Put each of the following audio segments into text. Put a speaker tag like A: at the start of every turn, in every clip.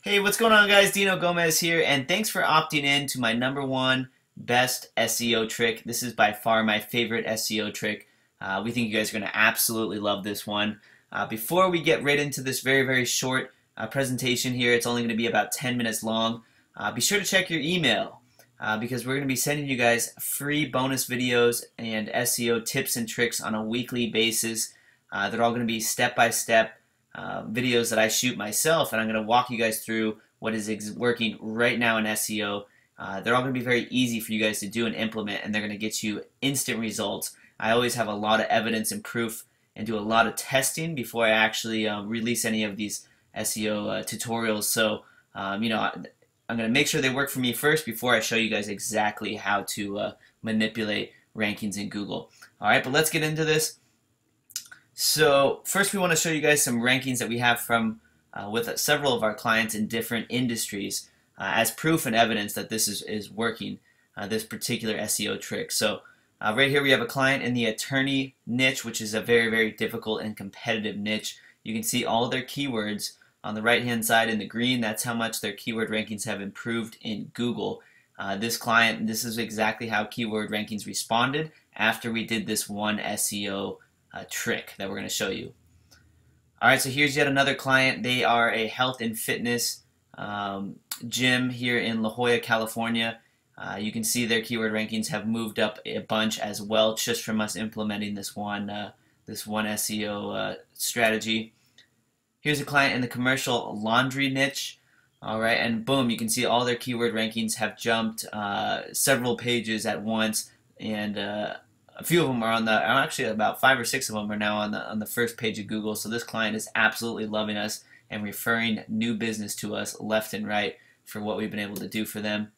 A: Hey, what's going on, guys? Dino Gomez here, and thanks for opting in to my #1 best SEO trick. This is by far my favorite SEO trick. We think you guys are going to absolutely love this one. Before we get right into this very short presentation here, it's only going to be about 10 minutes long. Be sure to check your email because we're going to be sending you guys free bonus videos and SEO tips and tricks on a weekly basis. They're all going to be step-by-step videos that I shoot myself, and I'm going to walk you guys through what is working right now in SEO. They're all going to be very easy for you guys to do and implement, and they're going to get you instant results. I always have a lot of evidence and proof and do a lot of testing before I actually release any of these SEO tutorials. So, I'm going to make sure they work for me first before I show you guys exactly how to manipulate rankings in Google. All right, but let's get into this. So first we want to show you guys some rankings that we have from with several of our clients in different industries as proof and evidence that this is working, this particular SEO trick. So right here we have a client in the attorney niche, which is a very difficult and competitive niche. You can see all their keywords on the right hand side in the green. That's how much their keyword rankings have improved in Google. This client, this is exactly how keyword rankings responded after we did this one SEO trick that we're going to show you. Alright, so here's yet another client. They are a health and fitness gym here in La Jolla, California. You can see their keyword rankings have moved up a bunch as well, just from us implementing this one SEO strategy. Here's a client in the commercial laundry niche. Alright, and boom, you can see all their keyword rankings have jumped several pages at once, and a few of them are actually about 5 or 6 of them are now on the first page of Google. So this client is absolutely loving us and referring new business to us left and right for what we've been able to do for them.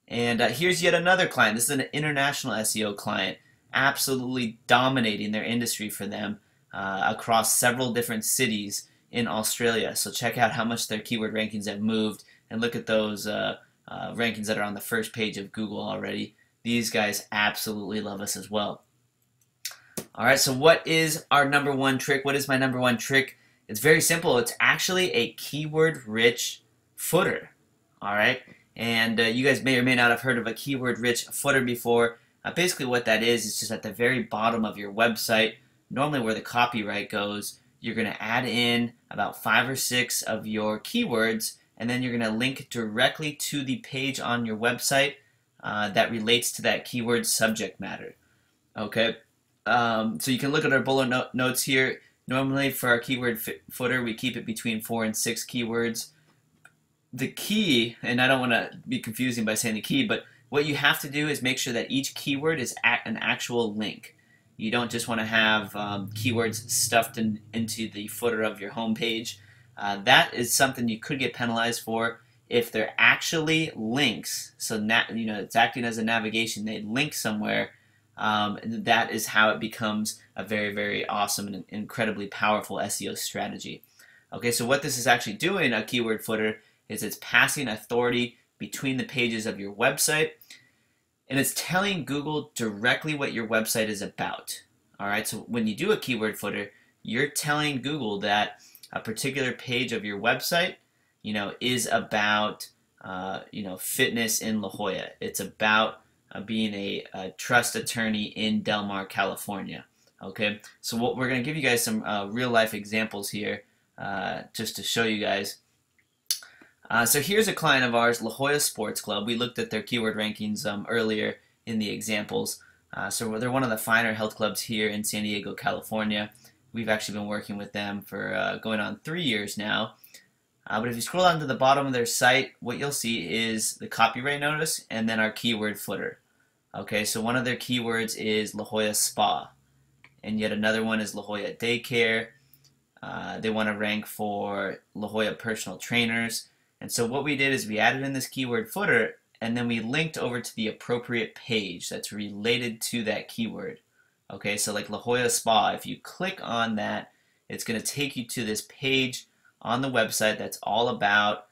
A: And here's yet another client. This is an international SEO client, absolutely dominating their industry for them across several different cities in Australia. So check out how much their keyword rankings have moved, and look at those rankings that are on the first page of Google already. These guys absolutely love us as well. Alright, so what is our #1 trick? What is my #1 trick? It's very simple. It's actually a keyword-rich footer. Alright, and you guys may or may not have heard of a keyword-rich footer before. Basically what that is just at the very bottom of your website, normally where the copyright goes, you're going to add in about 5 or 6 of your keywords, and then you're going to link directly to the page on your website that relates to that keyword subject matter. Okay, so you can look at our bullet notes here. Normally for our keyword footer, we keep it between 4 and 6 keywords. The key, and I don't want to be confusing by saying the key, but what you have to do is make sure that each keyword is an actual link. You don't just want to have keywords stuffed into the footer of your home page. That is something you could get penalized for. If they're actually links, so it's acting as a navigation, they link somewhere, that is how it becomes a very awesome and incredibly powerful SEO strategy. Okay, so what this is actually doing, a keyword footer, is it's passing authority between the pages of your website, and it's telling Google directly what your website is about. Alright, so when you do a keyword footer, you're telling Google that a particular page of your website is about, fitness in La Jolla. It's about being a trust attorney in Del Mar, California. Okay, so what we're going to give you guys some real life examples here, just to show you guys. So here's a client of ours, La Jolla Sports Club. We looked at their keyword rankings earlier in the examples. So they're one of the finer health clubs here in San Diego, California. We've actually been working with them for going on 3 years now. But if you scroll down to the bottom of their site, what you'll see is the copyright notice and then our keyword footer. Okay, so one of their keywords is La Jolla Spa, and yet another one is La Jolla Daycare. They want to rank for La Jolla Personal Trainers. And so what we did is we added in this keyword footer, and then we linked over to the appropriate page that's related to that keyword. Okay, so like La Jolla Spa, if you click on that, it's going to take you to this page on the website that's all about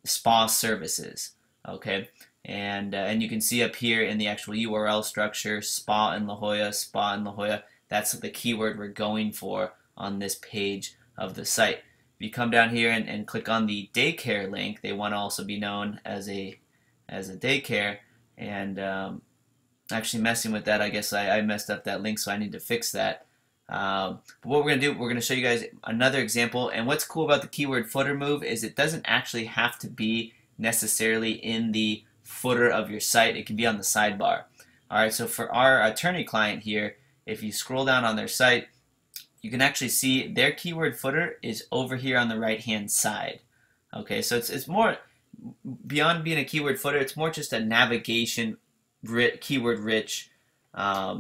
A: spa services. Okay, and you can see up here in the actual URL structure, spa in La Jolla, that's the keyword we're going for on this page of the site. if you come down here and click on the daycare link, they want to also be known as a daycare. And actually messing with that, I guess I messed up that link, so I need to fix that. But what we're going to do, we're going to show you guys another example. And what's cool about the keyword footer move is it doesn't actually have to be necessarily in the footer of your site. It can be on the sidebar. Alright, so for our attorney client here, if you scroll down on their site, you can actually see their keyword footer is over here on the right hand side. Okay, so it's more beyond being a keyword footer, it's more just a navigation keyword rich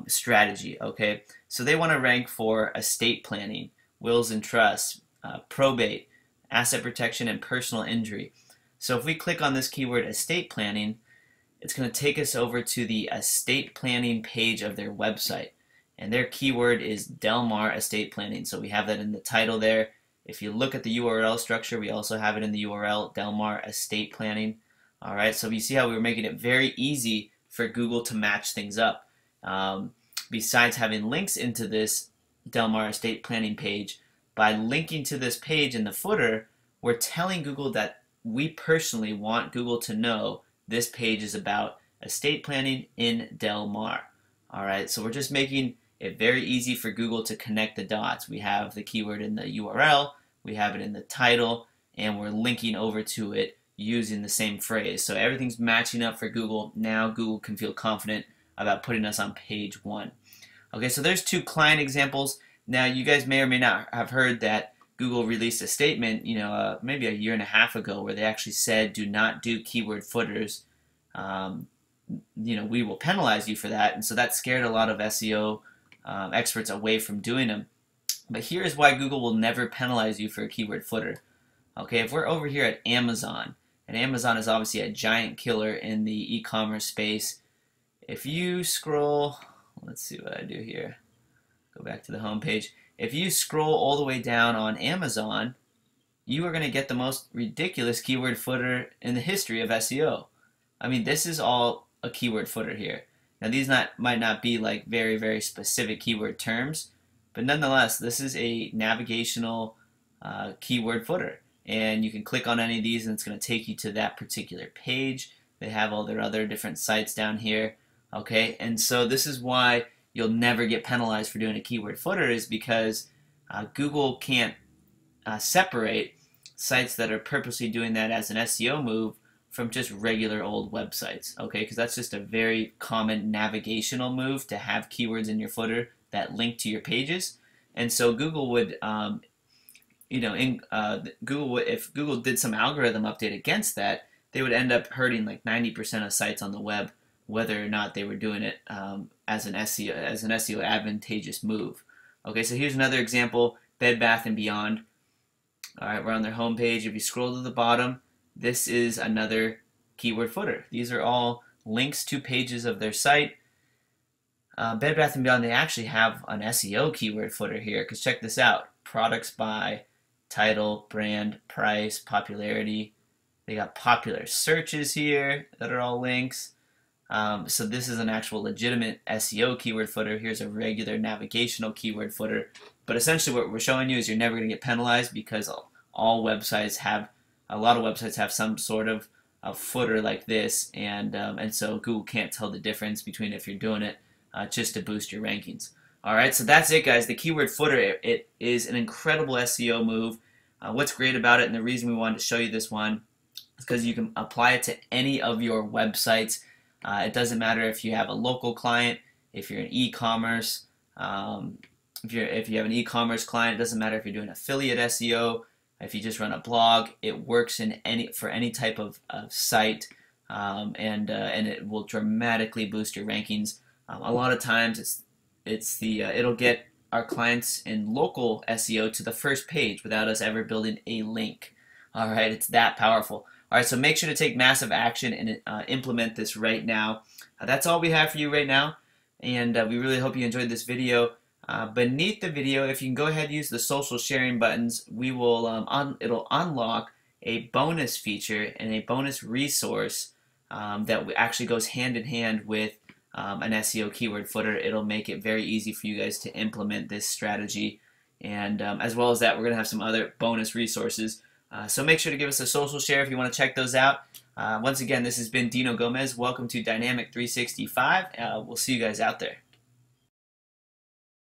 A: strategy. Okay, so they want to rank for estate planning, wills and trusts, probate, asset protection, and personal injury. So if we click on this keyword estate planning, it's going to take us over to the estate planning page of their website. And their keyword is Del Mar Estate Planning. So we have that in the title there. If you look at the URL structure, we also have it in the URL, Del Mar Estate Planning. Alright, so you see how we were making it very easy for Google to match things up. Besides having links into this Del Mar Estate Planning page, by linking to this page in the footer, we're telling Google that we personally want Google to know this page is about estate planning in Del Mar. Alright, so we're just making it very easy for Google to connect the dots. We have the keyword in the URL, we have it in the title, and we're linking over to it using the same phrase. So everything's matching up for Google. Now Google can feel confident about putting us on page 1. Okay, so there's 2 client examples. Now you guys may or may not have heard that Google released a statement, maybe a year and a half ago, where they actually said, do not do keyword footers. We will penalize you for that. And so that scared a lot of SEO experts away from doing them. But here's why Google will never penalize you for a keyword footer. Okay, if we're over here at Amazon, and Amazon is obviously a giant killer in the e-commerce space. If you scroll, let's see what I do here. Go back to the home page. If you scroll all the way down on Amazon, you are going to get the most ridiculous keyword footer in the history of SEO. I mean, this is all a keyword footer here. Now these might not be like very, very specific keyword terms, but nonetheless, this is a navigational keyword footer. And you can click on any of these and it's going to take you to that particular page. They have all their other different sites down here. Okay, and so this is why you'll never get penalized for doing a keyword footer, is because Google can't separate sites that are purposely doing that as an SEO move from just regular old websites, okay? Because that's just a very common navigational move to have keywords in your footer that link to your pages. And so Google would, if Google did some algorithm update against that, they would end up hurting like 90% of sites on the web, whether or not they were doing it as an SEO advantageous move. Okay, so here's another example: Bed Bath & Beyond. All right, we're on their homepage. If you scroll to the bottom, this is another keyword footer. These are all links to pages of their site. Bed Bath & Beyond, they actually have an SEO keyword footer here, because check this out: products by, title, brand, price, popularity. They got popular searches here that are all links. So this is an actual legitimate SEO keyword footer. Here's a regular navigational keyword footer. But essentially what we're showing you is you're never going to get penalized, because all websites have, a lot of websites have some sort of a footer like this, and so Google can't tell the difference between if you're doing it just to boost your rankings. Alright, so that's it, guys. The keyword footer, it is an incredible SEO move. What's great about it, and the reason we wanted to show you this one, is because you can apply it to any of your websites. It doesn't matter if you have a local client, if you're an e-commerce, if you have an e-commerce client. It doesn't matter if you're doing affiliate SEO, if you just run a blog. It works in for any type of site, and it will dramatically boost your rankings. A lot of times it'll get our clients in local SEO to the first page without us ever building a link. All right, it's that powerful. All right, so make sure to take massive action and implement this right now. That's all we have for you right now, and we really hope you enjoyed this video. Beneath the video, if you can go ahead and use the social sharing buttons, we will it'll unlock a bonus feature and a bonus resource that actually goes hand in hand with an SEO keyword footer. It'll make it very easy for you guys to implement this strategy And as well as that, we're going to have some other bonus resources. So make sure to give us a social share if you want to check those out. Once again, this has been Dino Gomez. Welcome to Dynamic 365. We'll see you guys out there.